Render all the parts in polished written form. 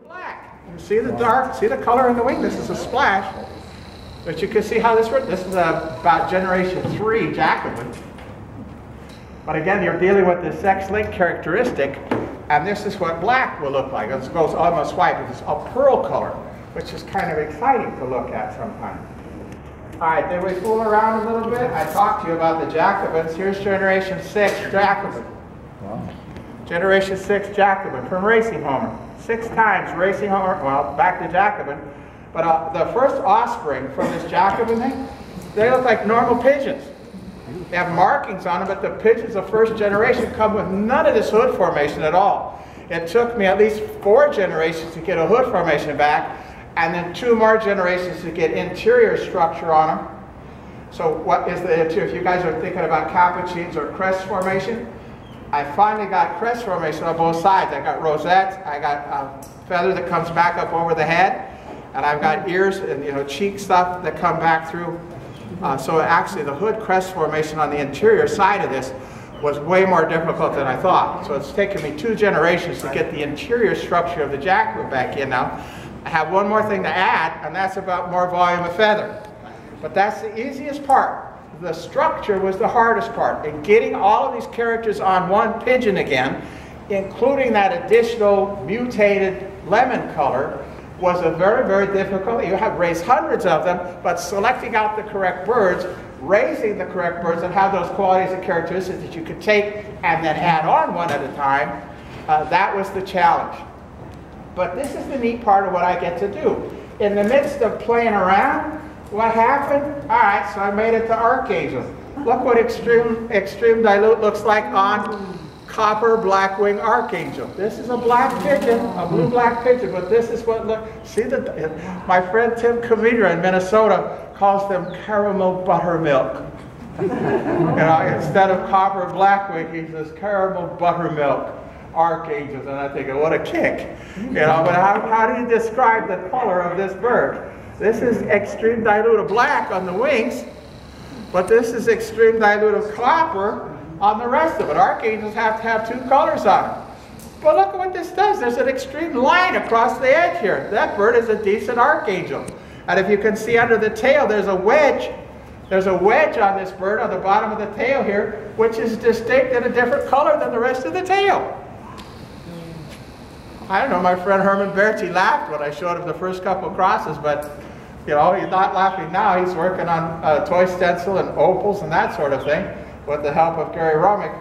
black. You see the dark, see the color in the wing? This is a splash. But you can see how this works. This is about generation 3 Jacobin. But again, you're dealing with the sex-linked characteristic, and this is what black will look like. It goes almost white, but it's a pearl color, which is kind of exciting to look at sometimes. All right, did we fool around a little bit? I talked to you about the Jacobins. Here's generation 6 Jacobin. Wow. Generation 6 Jacobin from Racing Homer. 6 times Racing Homer, well, back to Jacobin. But the first offspring from this Jacobin thing, they look like normal pigeons. They have markings on them, but the pigeons of first generation come with none of this hood formation at all. It took me at least 4 generations to get a hood formation back, and then 2 more generations to get interior structure on them. So what is the interior? If you guys are thinking about capuchins or crest formation, I finally got crest formation on both sides. I got rosettes, I got a feather that comes back up over the head, and I've got ears and cheek stuff that come back through. So actually the hood crest formation on the interior side of this was way more difficult than I thought. So it's taken me 2 generations to get the interior structure of the Jacobin back in now. I have one more thing to add, and that's about more volume of feather. But that's the easiest part. The structure was the hardest part. And getting all of these characters on one pigeon again, including that additional mutated lemon color, was a very, very difficult. You have raised hundreds of them, but selecting out the correct birds, raising the correct birds that have those qualities and characteristics that you could take and then add on one at a time, that was the challenge. But this is the neat part of what I get to do. In the midst of playing around, what happened? All right, so I made it to Archangel. Look what extreme dilute looks like on copper blackwing Archangel. This is a black pigeon, a blue-black pigeon, but this is what look. See my friend Tim Kamidra in Minnesota calls them caramel buttermilk. Instead of copper blackwing, he says caramel buttermilk Archangels, and I think, what a kick. But how do you describe the color of this bird? This is extreme dilute of black on the wings, but this is extreme dilute of copper on the rest of it. Archangels have to have 2 colors on them. But look at what this does. There's an extreme line across the edge here. That bird is a decent Archangel. And if you can see under the tail, there's a wedge. There's a wedge on this bird on the bottom of the tail here, which is distinct and a different color than the rest of the tail. I don't know, my friend Herman Berti laughed when I showed him the first couple crosses, but he's not laughing now. He's working on toy stencil and opals and that sort of thing with the help of Gary Romick.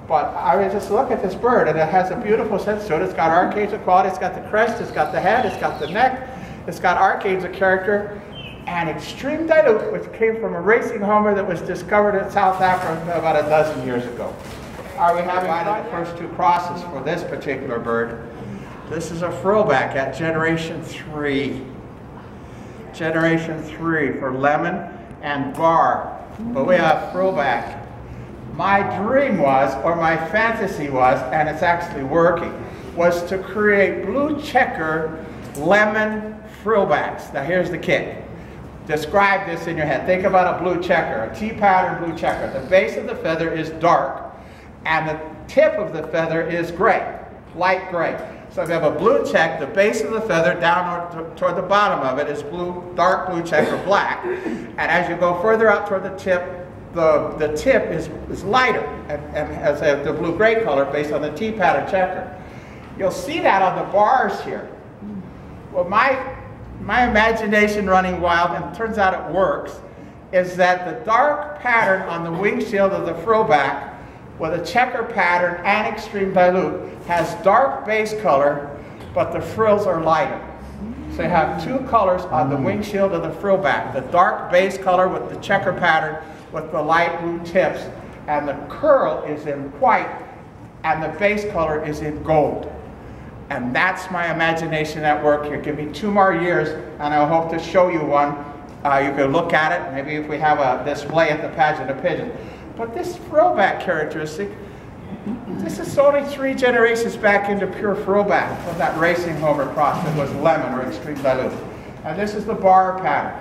But I mean, just look at this bird, and it has a beautiful sense to it. It's got Archangel quality, it's got the crest, it's got the head, it's got the neck, it's got Archangel character, and extreme dilute, which came from a racing homer that was discovered in South Africa about a dozen years ago. Are we having the first 2 crosses for this particular bird? This is a frillback at generation 3. Generation 3 for lemon and bar. But we have frillback. My dream was, or my fantasy was, and it's actually working, was to create blue checker lemon frillbacks. Now here's the kick. Describe this in your head. Think about a blue checker, a T-pattern blue checker. The base of the feather is dark, and the tip of the feather is gray, light gray. So if you have a blue check, the base of the feather down toward the bottom of it is blue, dark blue checker black. And as you go further out toward the tip is lighter and has the blue-gray color based on the T-pattern checker. You'll see that on the bars here. Well, my imagination running wild, and it turns out it works, is that the dark pattern on the windshield of the frillback with a checker pattern and extreme dilute has dark base color, but the frills are lighter. So you have 2 colors on the windshield of the frillback, the dark base color with the checker pattern with the light blue tips, and the curl is in white, and the base color is in gold. And that's my imagination at work here. Give me 2 more years, and I hope to show you one. You can look at it, maybe if we have a display at the Pageant of Pigeon. But this frillback characteristic, this is only 3 generations back into pure frillback from that racing homer cross that was lemon or extreme dilute. And this is the bar pattern.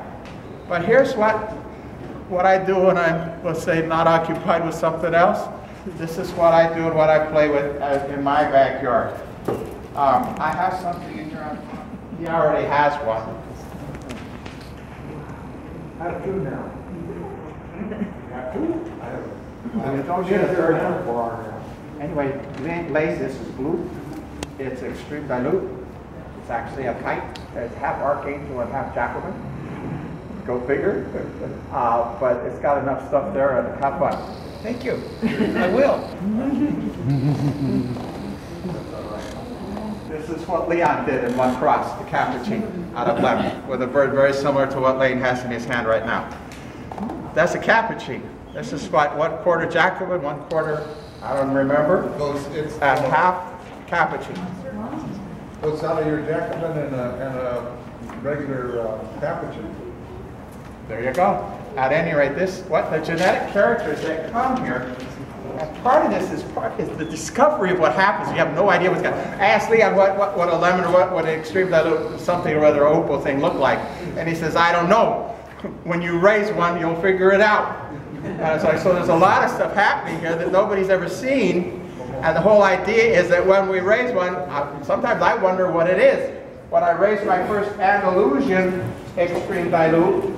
But here's what I do when I'm, let's say, not occupied with something else. This is what I do and what I play with in my backyard. I have something in here. He already has one. I have two now. You have two? I don't get a third one for our now. Anyway, Lays, this is blue. It's extreme dilute. It's actually a kite. It's half archangel and half Jacobin. Go figure. But it's got enough stuff there and have fun. Thank you. I will. This is what Leon did in one cross, the capuchin out of Lambert, with a bird very similar to what Lane has in his hand right now. That's a capuchin. This is what, 1/4 Jacobin, 1/4, I don't remember, and half capuchin. What's out of your Jacobin and a regular capuchin? There you go. At any rate, what the genetic characters that come here, and part of this is the discovery of what happens. You have no idea what's going on. I asked Leon what a lemon or what an extreme dilute something or other opal thing looked like, and he says, I don't know. When you raise one, you'll figure it out. So there's a lot of stuff happening here that nobody's ever seen, and the whole idea is that when we raise one, sometimes I wonder what it is. When I raised my first Andalusian extreme dilute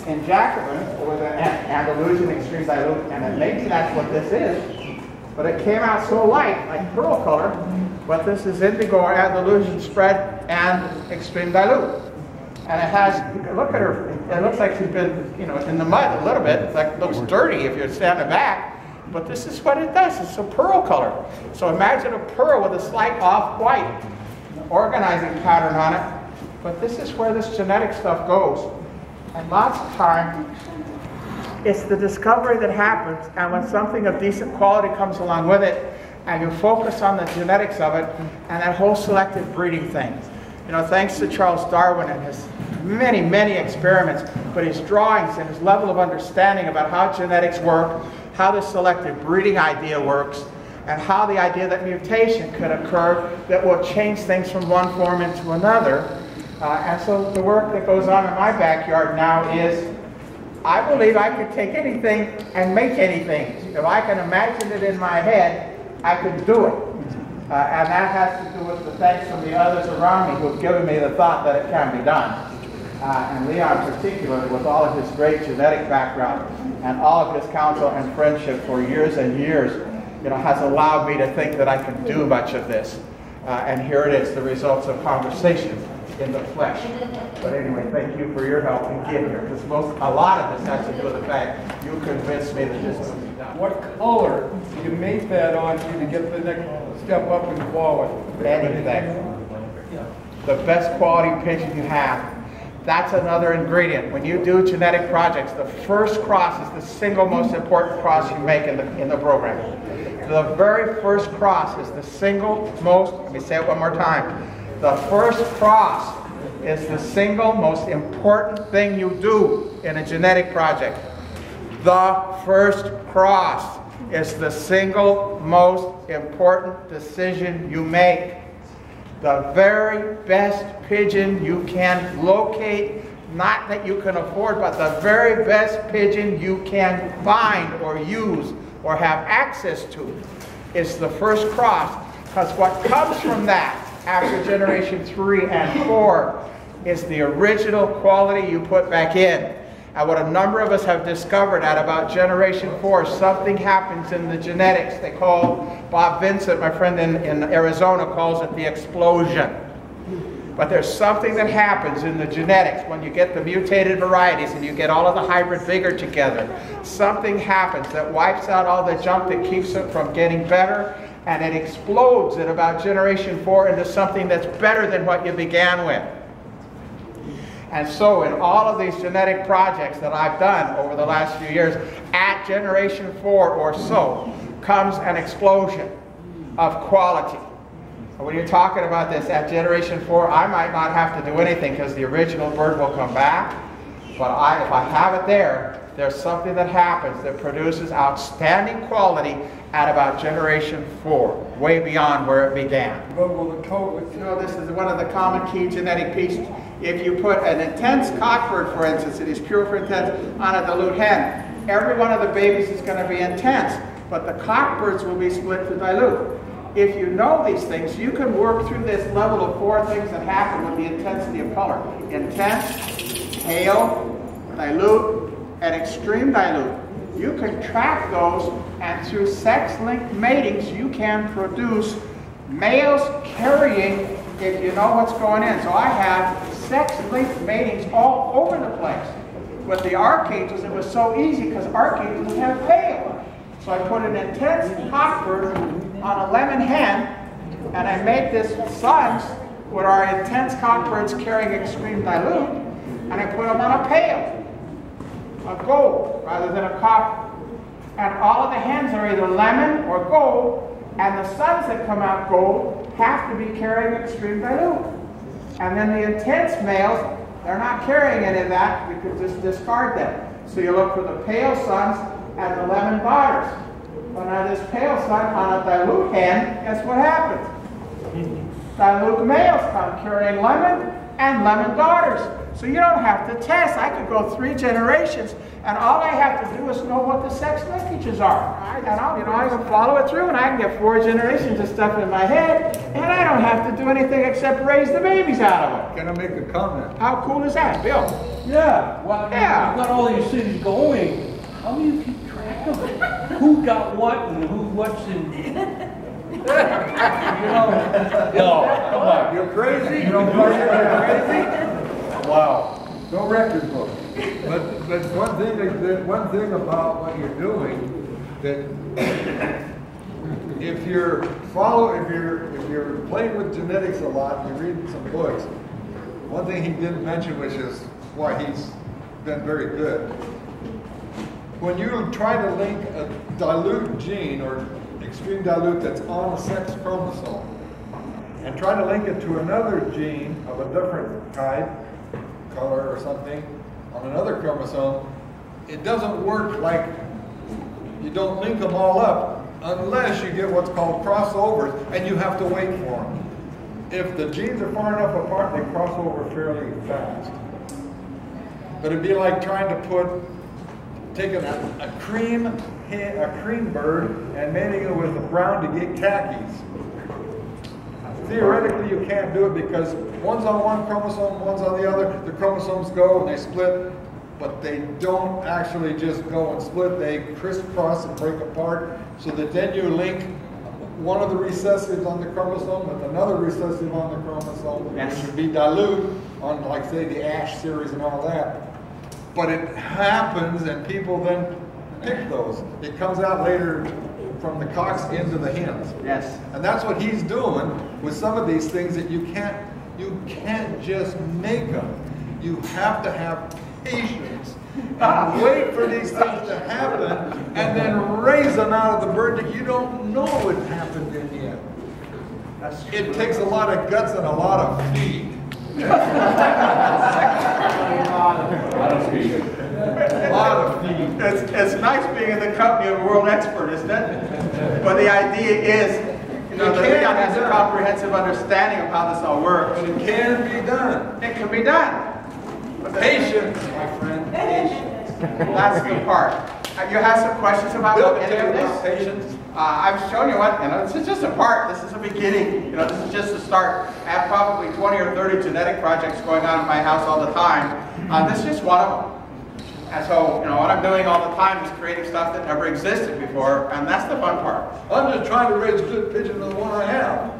in Jacobin, it was an Andalusian extreme dilute, and then maybe that's what this is. But it came out so light, like pearl color, but this is indigo or Andalusian spread and extreme dilute. And it has, look at her, it looks like she's been, in the mud a little bit. It's like, it looks dirty if you're standing back. But this is what it does. It's a pearl color. So imagine a pearl with a slight off-white organizing pattern on it. But this is where this genetic stuff goes. And lots of time, it's the discovery that happens. And when something of decent quality comes along with it, and you focus on the genetics of it, and that whole selective breeding thing. Thanks to Charles Darwin and his many, many experiments, but his drawings and his level of understanding about how genetics work, how the selective breeding idea works, and how the idea that mutation could occur that will change things from one form into another. And so the work that goes on in my backyard now is, I believe I could take anything and make anything. If I can imagine it in my head, I could do it. And that has to do with the thanks from the others around me who have given me the thought that it can be done. And Leon in particular, with all of his great genetic background and all of his counsel and friendship for years and years, has allowed me to think that I can do much of this. And here it is, the results of conversation in the flesh. But anyway, thank you for your help in getting here, because a lot of this has to do with the fact you convinced me that this could be done. What color do you make that on to get the next step up in quality? Anything. The best quality pigeon you have. That's another ingredient. When you do genetic projects, the first cross is the single most important cross you make in the program. The very first cross is the single most, let me say it one more time. The first cross is the single most important thing you do in a genetic project. The first cross is the single most important decision you make. The very best pigeon you can locate, not that you can afford, but the very best pigeon you can find or use or have access to is the first cross. Because what comes from that after generation 3 and 4 is the original quality you put back in. And what a number of us have discovered at about generation 4, something happens in the genetics. They call, Bob Vincent, my friend in Arizona, calls it the explosion. But there's something that happens in the genetics when you get the mutated varieties and you get all of the hybrid vigor together. Something happens that wipes out all the junk that keeps it from getting better, and it explodes at about generation 4 into something that's better than what you began with. And so in all of these genetic projects that I've done over the last few years, at generation 4 or so comes an explosion of quality. And when you're talking about this at generation 4, I might not have to do anything because the original bird will come back. But if I have it there, there's something that happens that produces outstanding quality at about generation 4, way beyond where it began. This is one of the common key genetic pieces. If you put an intense cockbird, for instance, it is pure for intense, on a dilute hen, every one of the babies is going to be intense, but the cockbirds will be split to dilute. if you know these things, you can work through this level of 4 things that happen with the intensity of color. Intense, pale, dilute, and extreme dilute. You can track those, and through sex-linked matings, you can produce males carrying, if you know what's going in. So I have sex-linked matings all over the place. With the archangels, it was so easy because archangels have pale. So I put an intense cockbird on a lemon hen, and I make this sons with our intense cockbirds carrying extreme dilute, and I put them on a pale, a gold rather than a copper. And all of the hens are either lemon or gold, and the sons that come out gold have to be carrying extreme dilute. And then the intense males, they're not carrying any of that, we could just discard them. So you look for the pale sons and the lemon daughters. But now this pale son on a dilute hen, guess what happens? Dilute males come carrying lemon and lemon daughters. So you don't have to test. I could go 3 generations, and all I have to do is know what the sex linkages are. And I can follow it through, and I can get 4 generations of stuff in my head, and I don't have to do anything except raise the babies out of it. Can I make a comment? How cool is that, Bill? Yeah, well, Yeah. you've got all these things going. How do you keep track of it? Who got what and who what's in? You know, no, come on. You're crazy. You know, you're crazy. Wow. No record book. But one thing about what you're doing, that if you're playing with genetics a lot, and you're reading some books, one thing he didn't mention, which is why he's been very good. When you try to link a dilute gene or extreme dilute that's on a sex chromosome and try to link it to another gene of a different type, color or something, on another chromosome, it doesn't work. Like, you don't link them all up unless you get what's called crossovers, and you have to wait for them. If the genes are far enough apart, they cross over fairly fast. But it'd be like trying to take a cream bird and mating it with a brown to get khakis. Theoretically, you can't do it because one's on one chromosome, one's on the other. The chromosomes go and they split, but they don't actually just go and split. They crisscross and break apart, so that then you link one of the recessives on the chromosome with another recessive on the chromosome, which would be dilute on, like, say, the Ash series and all that. But it happens, and people then pick those. It comes out later from the cocks into the hens. Yes. And that's what he's doing with some of these things, that you can't just make them. You have to have patience and wait for these things to happen, and then raise them out of the bird that you don't know what happened in yet. It takes a lot of guts and a lot of feed. A lot of feed. It's nice being in the company of a world expert, isn't it? But the idea is, that Pigeon has a comprehensive understanding of how this all works. But it can be done. It can be done. But Patience, my friend. Patience. That's the part. You have some questions about any of this? Patience. I've shown you what, this is just a part. This is a beginning. This is just a start. I have probably 20 or 30 genetic projects going on in my house all the time. This is just one of them. And so, what I'm doing all the time is creating stuff that never existed before, and that's the fun part. I'm just trying to raise good pigeons with the one I have.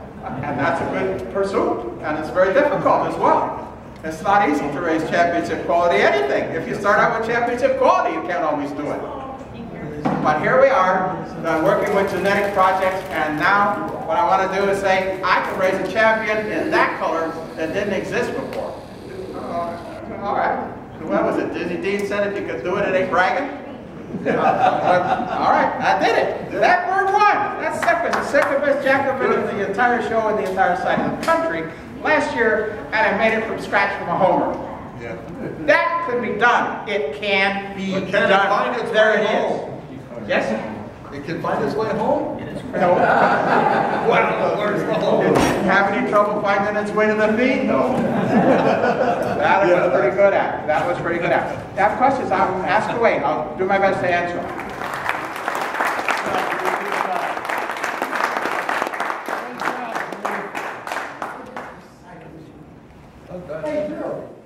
And that's a good pursuit, and it's very difficult as well. It's not easy to raise championship quality anything. If you start out with championship quality, you can't always do it. But here we are, working with genetic projects, and now what I want to do is say, I can raise a champion in that color that didn't exist before. All right. What was it? Dizzy Dean said if you could do it, it ain't bragging? All right, I did it. That bird won. That's the second best Jacobin of the entire show and the entire side of the country last year, and I made it from scratch from a homer. Yeah. That could be done. It can be But can done. it find its There way it home? is. Yes? It can find its way home? No. Where's the home? It didn't have any trouble finding its way to the feet, though. That was pretty good at. That was pretty good at. If you have questions, I'll ask away. I'll do my best to answer them. Hey, Bill.